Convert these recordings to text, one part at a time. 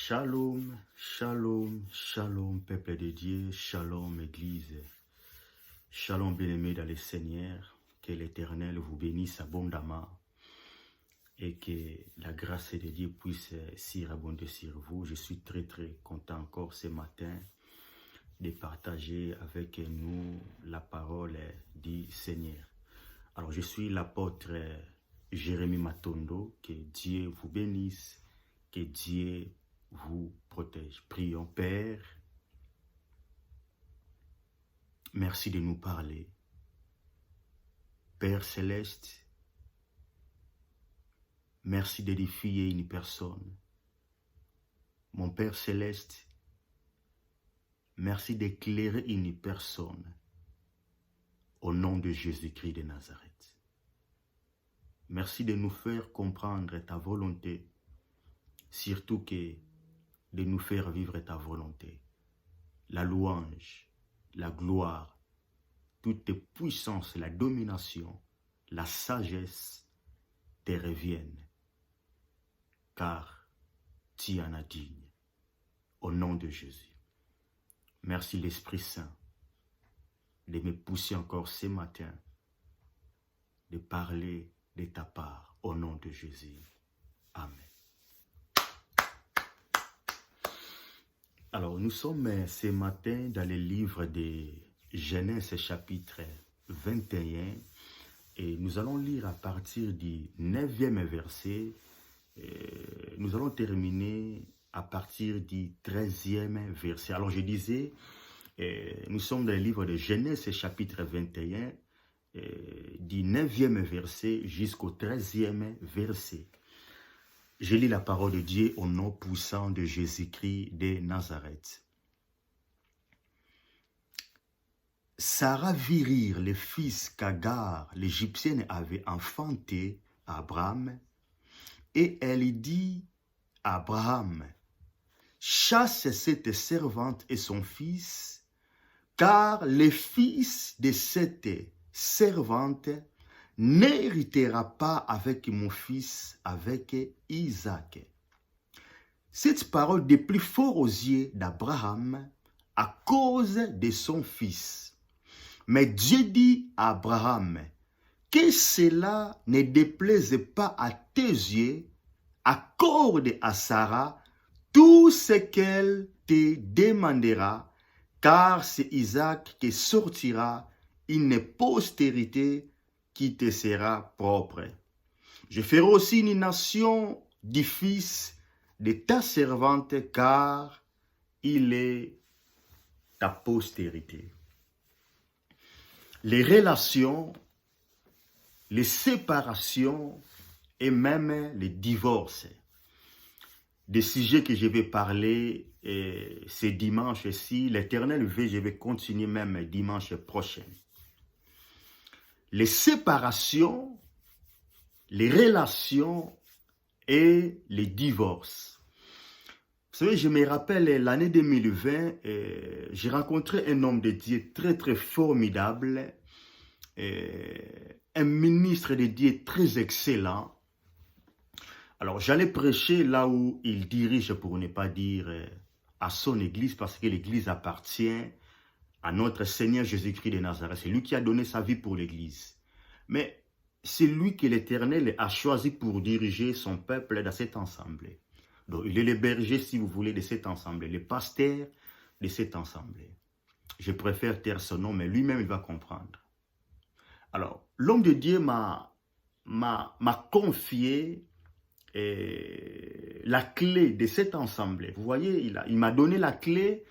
Shalom, shalom, shalom, peuple de Dieu, shalom, Église. Shalom, bien-aimés dans le Seigneur, que l'Éternel vous bénisse abondamment et que la grâce de Dieu puisse surabonder sur vous. Je suis très content encore ce matin de partager avec nous la parole du Seigneur. Alors, je suis l'apôtre Jérémie Matondo, que Dieu vous bénisse, que Dieu vous protège. Prions. Père, merci de nous parler. Père céleste, merci d'édifier une personne. Mon Père céleste, merci d'éclairer une personne au nom de Jésus-Christ de Nazareth. Merci de nous faire comprendre ta volonté, surtout que de nous faire vivre ta volonté. La louange, la gloire, toutes tes puissances, la domination, la sagesse te reviennent, car tu en as digne, au nom de Jésus. Merci l'Esprit Saint de me pousser encore ce matin, de parler de ta part, au nom de Jésus. Amen. Alors, nous sommes ce matin dans le livre de Genèse chapitre 21 et nous allons lire à partir du 9e verset. Nous allons terminer à partir du 13e verset. Alors, je disais, nous sommes dans le livre de Genèse chapitre 21 du 9e verset jusqu'au 13e verset. Je lis la parole de Dieu au nom puissant de Jésus-Christ de Nazareth. Sarah vit rire le fils qu'Agar, l'Égyptienne, avait enfanté à Abraham, et elle dit à Abraham, « Chasse cette servante et son fils, car le fils de cette servante n'héritera pas avec mon fils, avec Isaac. » Cette parole déplut fort aux yeux d'Abraham à cause de son fils. Mais Dieu dit à Abraham, que cela ne déplaise pas à tes yeux, accorde à Sarah tout ce qu'elle te demandera, car c'est Isaac qui sortira une postérité qui te sera propre. Je ferai aussi une nation du fils de ta servante, car il est ta postérité. Les relations, les séparations et même les divorces. Des sujets que je vais parler ce dimanche-ci. L'Éternel veut, je vais continuer même dimanche prochain. Les séparations, les relations et les divorces. Vous savez, je me rappelle l'année 2020, j'ai rencontré un homme de Dieu très formidable, un ministre de Dieu très excellent. Alors, j'allais prêcher là où il dirige, pour ne pas dire à son église, parce que l'église appartient à notre Seigneur Jésus-Christ de Nazareth. C'est lui qui a donné sa vie pour l'église. Mais c'est lui que l'Éternel a choisi pour diriger son peuple dans cette assemblée. Donc, il est le berger, si vous voulez, de cette assemblée, le pasteur de cette assemblée. Je préfère taire son nom, mais lui-même, il va comprendre. Alors, l'homme de Dieu m'a confié la clé de cette assemblée. Vous voyez, il m'a donné la clé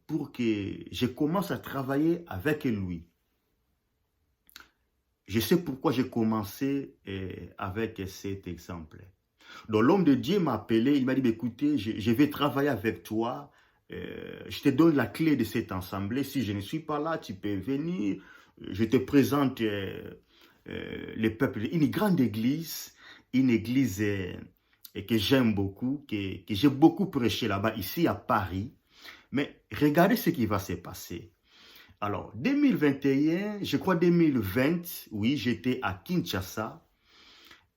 pour que je commence à travailler avec lui. Je sais pourquoi j'ai commencé avec cet exemple. Donc l'homme de Dieu m'a appelé, il m'a dit, écoutez, je vais travailler avec toi, je te donne la clé de cette assemblée, si je ne suis pas là, tu peux venir, je te présente le peuple, une grande église, une église que j'aime beaucoup, que j'ai beaucoup prêché là-bas, ici à Paris. Mais regardez ce qui va se passer. Alors, 2021, je crois 2020, oui, j'étais à Kinshasa.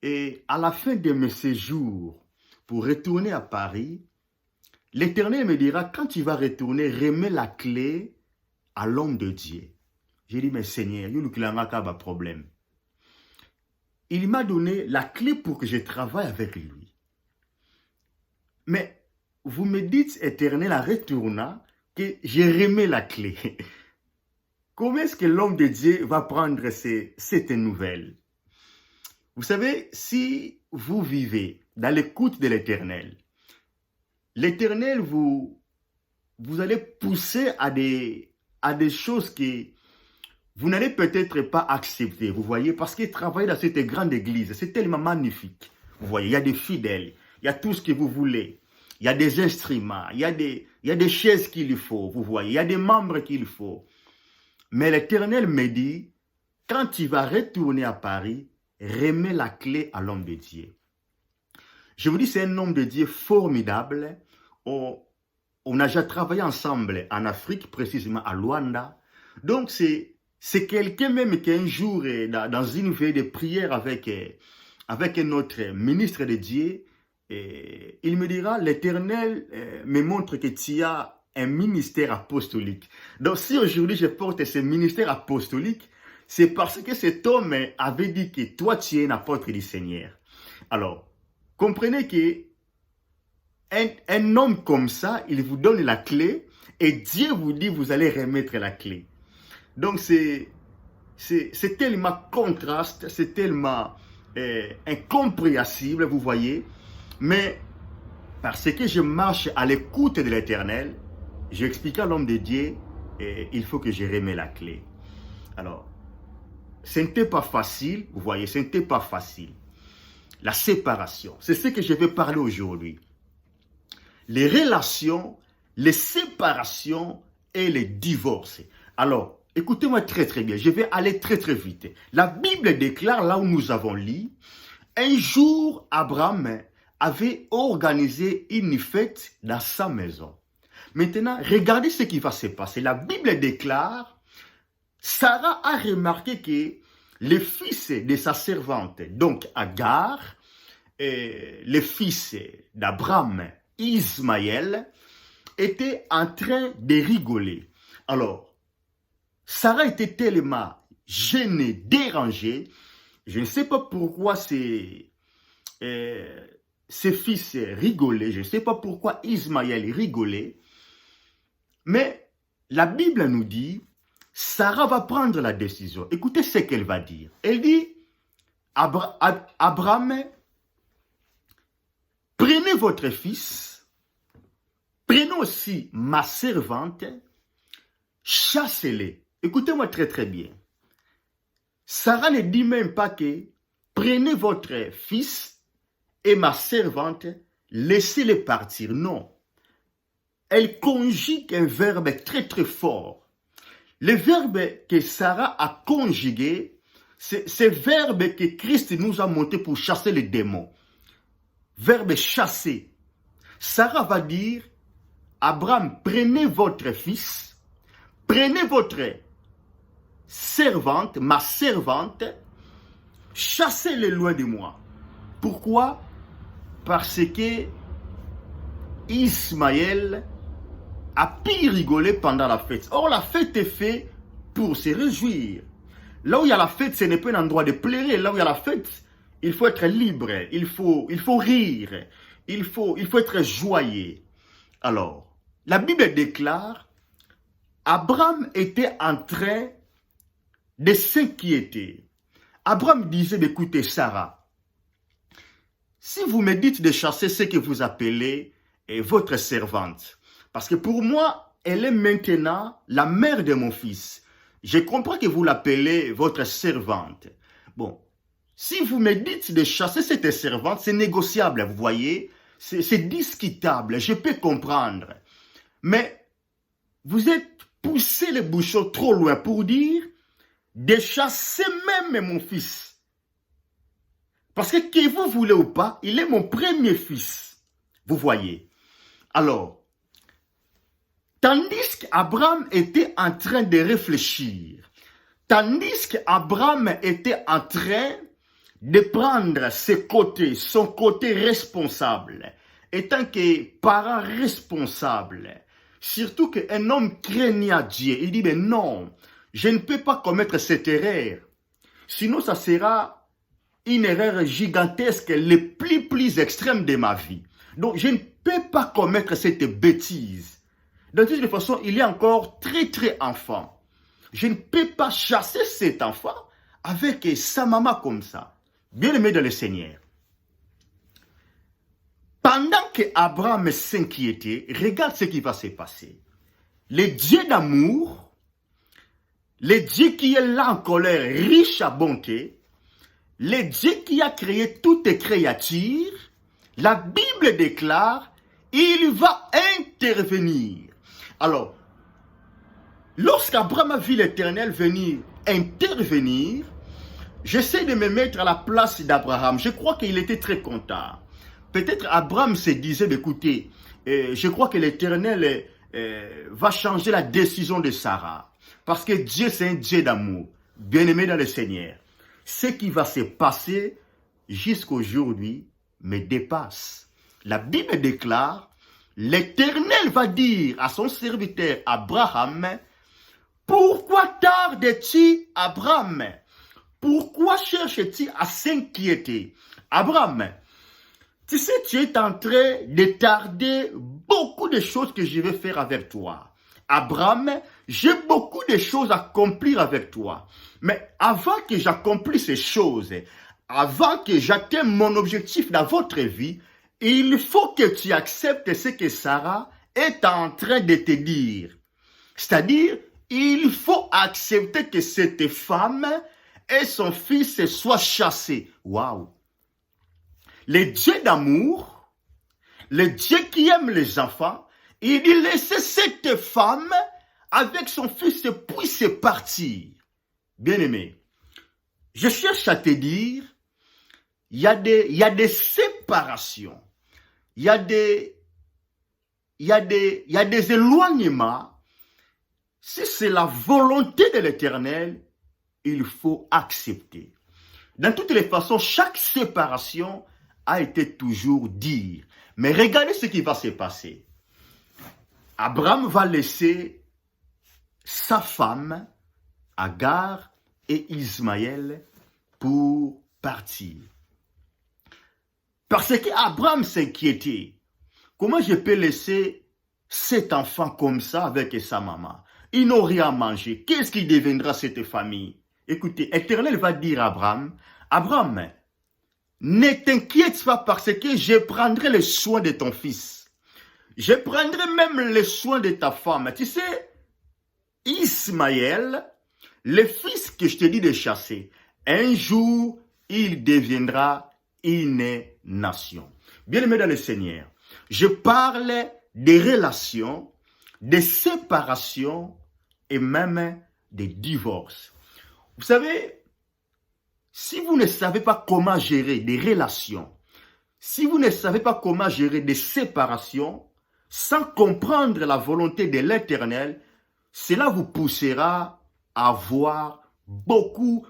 Et à la fin de mes séjours, pour retourner à Paris, l'Éternel me dira, quand tu vas retourner, remets la clé à l'homme de Dieu. J'ai dit, mais Seigneur, il y a un problème. Il m'a donné la clé pour que je travaille avec lui. Mais vous me dites, Éternel, en retournant, que je remets la clé. Comment est-ce que l'homme de Dieu va prendre cette nouvelle? Vous savez, si vous vivez dans l'écoute de l'Éternel, l'Éternel vous allez pousser à des choses que vous n'allez peut-être pas accepter, vous voyez, parce qu'il travaille dans cette grande église, c'est tellement magnifique. Vous voyez, il y a des fidèles, il y a tout ce que vous voulez, il y a des instruments, il y a des chaises qu'il faut, vous voyez, il y a des membres qu'il faut. Mais l'Éternel me dit, quand tu vas retourner à Paris, remets la clé à l'homme de Dieu. Je vous dis, c'est un homme de Dieu formidable. On a déjà travaillé ensemble en Afrique, précisément à Luanda. Donc, c'est quelqu'un même qui un jour, dans une veille de prière avec notre ministre de Dieu, il me dira, l'Éternel me montre que tu as un ministère apostolique. Donc, si aujourd'hui je porte ce ministère apostolique, c'est parce que cet homme avait dit que toi, tu es un apôtre du Seigneur. Alors, comprenez que un homme comme ça, il vous donne la clé et Dieu vous dit, vous allez remettre la clé. Donc, c'est tellement contraste, c'est tellement incompréhensible, vous voyez. Mais parce que je marche à l'écoute de l'Éternel, j'explique à l'homme de Dieu, il faut que je remette la clé. Alors, ce n'était pas facile, vous voyez, ce n'était pas facile. La séparation, c'est ce que je vais parler aujourd'hui. Les relations, les séparations et les divorces. Alors, écoutez-moi très très bien, je vais aller très très vite. La Bible déclare, là où nous avons lu, un jour, Abraham avait organisé une fête dans sa maison. Maintenant, regardez ce qui va se passer. La Bible déclare, Sarah a remarqué que les fils de sa servante, donc Agar, les fils d'Abraham, Ismaël, étaient en train de rigoler. Alors, Sarah était tellement gênée, dérangée. Je ne sais pas pourquoi ses fils rigolaient. Je ne sais pas pourquoi Ismaël rigolait. Mais la Bible nous dit, Sarah va prendre la décision. Écoutez ce qu'elle va dire. Elle dit, Abraham, prenez votre fils, prenez aussi ma servante, chassez-les. Écoutez-moi très très bien. Sarah ne dit même pas que prenez votre fils et ma servante, laissez-les partir. Non. Elle conjugue un verbe très très fort. Le verbe que Sarah a conjugué, c'est ce verbe que Christ nous a monté pour chasser les démons. Verbe chasser. Sarah va dire, Abraham, prenez votre fils, prenez votre servante, ma servante, chassez-les loin de moi. Pourquoi? Parce que Ismaël a pu rigoler pendant la fête. Or, la fête est faite pour se réjouir. Là où il y a la fête, ce n'est pas un endroit de pleurer. Là où il y a la fête, il faut être libre, il faut rire, il faut être joyeux. Alors, la Bible déclare, Abraham était en train de s'inquiéter. Abraham disait, écoutez Sarah, si vous me dites de chasser ce que vous appelez votre servante, parce que pour moi, elle est maintenant la mère de mon fils. Je comprends que vous l'appelez votre servante. Bon, si vous me dites de chasser cette servante, c'est négociable, vous voyez. C'est discutable, je peux comprendre. Mais vous êtes poussé les bouchons trop loin pour dire de chasser même mon fils. Parce que vous voulez ou pas, il est mon premier fils. Vous voyez. Alors, tandis qu'Abraham était en train de réfléchir, tandis qu'Abraham était en train de prendre son côté responsable, étant que parent responsable, surtout qu'un homme craignant Dieu, il dit, mais non, je ne peux pas commettre cette erreur. Sinon, ça sera une erreur gigantesque, le plus extrême de ma vie. Donc, je ne peux pas commettre cette bêtise. De toute façon, il est encore très enfant. Je ne peux pas chasser cet enfant avec sa maman comme ça. Bien-aimé dans le Seigneur. Pendant que Abraham s'inquiétait, regarde ce qui va se passer. Le Dieu d'amour, le Dieu qui est là en colère, riche à bonté, le Dieu qui a créé toutes créatures, la Bible déclare, il va intervenir. Alors, lorsqu'Abraham a vu l'Éternel venir intervenir, j'essaie de me mettre à la place d'Abraham. Je crois qu'il était très content. Peut-être Abraham se disait, écoutez, je crois que l'Éternel va changer la décision de Sarah. Parce que Dieu, c'est un Dieu d'amour. Bien-aimé dans le Seigneur. Ce qui va se passer jusqu'aujourd'hui me dépasse. La Bible déclare, l'Éternel va dire à son serviteur Abraham, pourquoi tardes-tu, Abraham? Pourquoi cherches-tu à s'inquiéter? Abraham, tu sais, tu es en train de tarder beaucoup de choses que je vais faire avec toi. Abraham, j'ai beaucoup de choses à accomplir avec toi. Mais avant que j'accomplisse ces choses, avant que j'atteigne mon objectif dans votre vie, il faut que tu acceptes ce que Sarah est en train de te dire. C'est-à-dire, il faut accepter que cette femme et son fils soient chassés. Waouh! Le Dieu d'amour, le Dieu qui aime les enfants, il dit laissez cette femme avec son fils puisse partir. Bien-aimé, je cherche à te dire, il y a des séparations, il y a des éloignements. Si c'est la volonté de l'Éternel, il faut accepter. Dans toutes les façons, chaque séparation a été toujours dire. Mais regardez ce qui va se passer. Abraham va laisser sa femme, Agar et Ismaël pour partir. Parce qu'Abraham s'inquiétait. Comment je peux laisser cet enfant comme ça avec sa maman? Ils n'ont rien à manger. Qu'est-ce qui deviendra cette famille? Écoutez, Éternel va dire à Abraham, Abraham, ne t'inquiète pas parce que je prendrai le soin de ton fils. Je prendrai même le soin de ta femme. Tu sais, Ismaël, le fils que je te dis de chasser, un jour, il deviendra une nation. Bien-aimé dans le Seigneur, je parle des relations, des séparations et même des divorces. Vous savez, si vous ne savez pas comment gérer des relations, si vous ne savez pas comment gérer des séparations, sans comprendre la volonté de l'Éternel, cela vous poussera à avoir beaucoup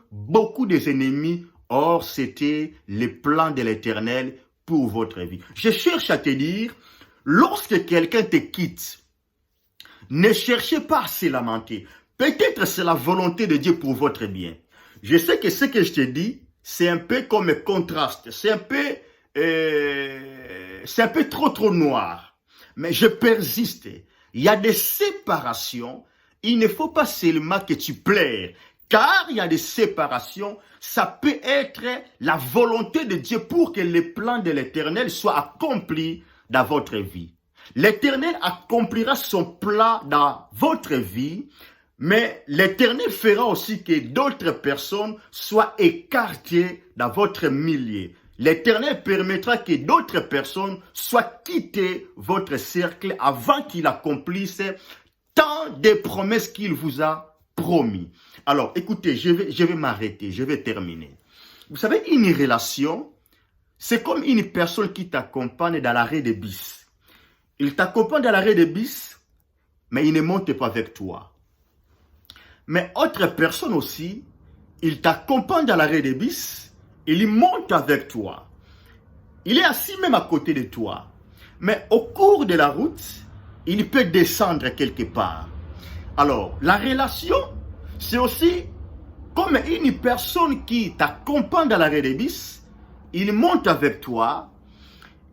des ennemis. Or, c'était le plan de l'Éternel pour votre vie. Je cherche à te dire, lorsque quelqu'un te quitte, ne cherchez pas à se lamenter. Peut-être c'est la volonté de Dieu pour votre bien. Je sais que ce que je te dis, c'est un peu comme un contraste. C'est un peu trop noir. Mais je persiste. Il y a des séparations. Il ne faut pas seulement que tu plaires. Car il y a des séparations. Ça peut être la volonté de Dieu pour que le plan de l'Éternel soit accompli dans votre vie. L'Éternel accomplira son plan dans votre vie. Mais l'Éternel fera aussi que d'autres personnes soient écartées dans votre milieu. L'Éternel permettra que d'autres personnes soient quittées votre cercle avant qu'il accomplisse tant de promesses qu'il vous a promis. Alors, écoutez, je vais m'arrêter, je vais terminer. Vous savez, une relation, c'est comme une personne qui t'accompagne dans l'arrêt de bus. Il t'accompagne dans l'arrêt de bus, mais il ne monte pas avec toi. Mais autre personne aussi, il t'accompagne dans l'arrêt de bus, il monte avec toi. Il est assis même à côté de toi. Mais au cours de la route, il peut descendre quelque part. Alors, la relation, c'est aussi comme une personne qui t'accompagne dans l'arrêt de bus. Il monte avec toi,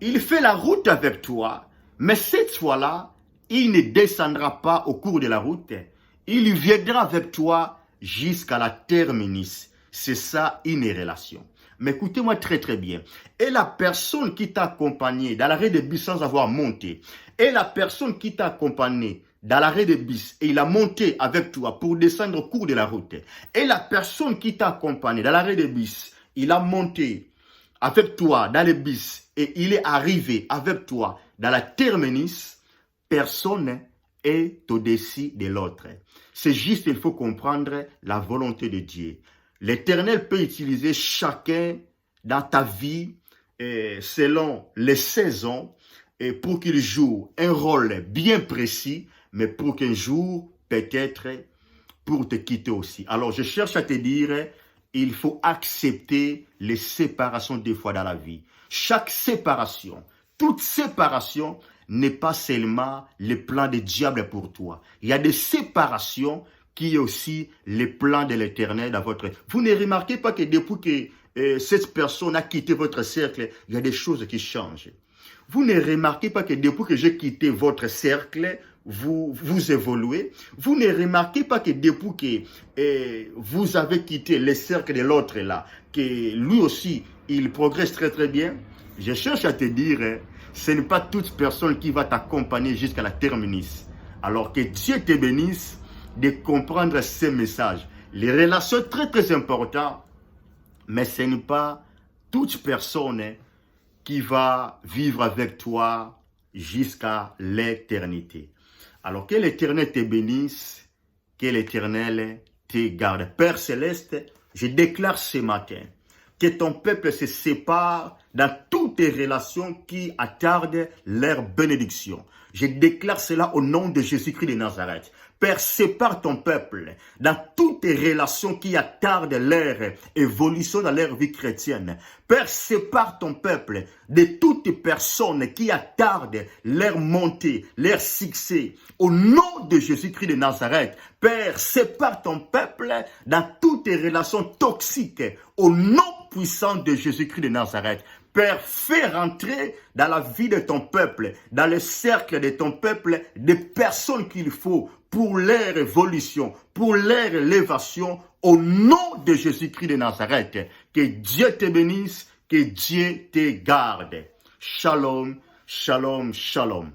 il fait la route avec toi, mais cette fois-là, il ne descendra pas au cours de la route. Il viendra avec toi jusqu'à la terminus. C'est ça une relation. Mais écoutez-moi très très bien. Et la personne qui t'a accompagné dans l'arrêt de bus sans avoir monté, et la personne qui t'a accompagné dans l'arrêt de bus et il a monté avec toi pour descendre au cours de la route, et la personne qui t'a accompagné dans l'arrêt de bus, il a monté avec toi dans le bus et il est arrivé avec toi dans la terminus, personne est au-dessus de l'autre. C'est juste, il faut comprendre la volonté de Dieu. L'Éternel peut utiliser chacun dans ta vie selon les saisons et pour qu'il joue un rôle bien précis, mais pour qu'un jour, peut-être, pour te quitter aussi. Alors, je cherche à te dire, il faut accepter les séparations des fois dans la vie. Chaque séparation, toute séparation n'est pas seulement le plan du diable pour toi. Il y a des séparations qui est aussi le plan de l'Éternel dans votre... Vous ne remarquez pas que depuis que cette personne a quitté votre cercle, il y a des choses qui changent. Vous ne remarquez pas que depuis que j'ai quitté votre cercle, vous évoluez. Vous ne remarquez pas que depuis que vous avez quitté le cercle de l'autre là, que lui aussi, il progresse très très bien. Je cherche à te dire, ce n'est pas toute personne qui va t'accompagner jusqu'à la terminus. Alors que Dieu te bénisse de comprendre ces messages. Les relations sont très très importantes, mais ce n'est pas toute personne qui va vivre avec toi jusqu'à l'éternité. Alors que l'Éternel te bénisse, que l'Éternel te garde. Père Céleste, je déclare ce matin que ton peuple se sépare dans toutes les relations qui attardent leur bénédiction. Je déclare cela au nom de Jésus-Christ de Nazareth. Père, sépare ton peuple dans toutes les relations qui attardent leur évolution dans leur vie chrétienne. Père, sépare ton peuple de toutes personnes qui attardent leur montée, leur succès. Au nom de Jésus-Christ de Nazareth, Père, sépare ton peuple dans toutes les relations toxiques. Au nom puissant de Jésus-Christ de Nazareth. Père, fais rentrer dans la vie de ton peuple, dans le cercle de ton peuple, des personnes qu'il faut pour leur évolution, pour leur élévation, au nom de Jésus-Christ de Nazareth. Que Dieu te bénisse, que Dieu te garde. Shalom, shalom, shalom.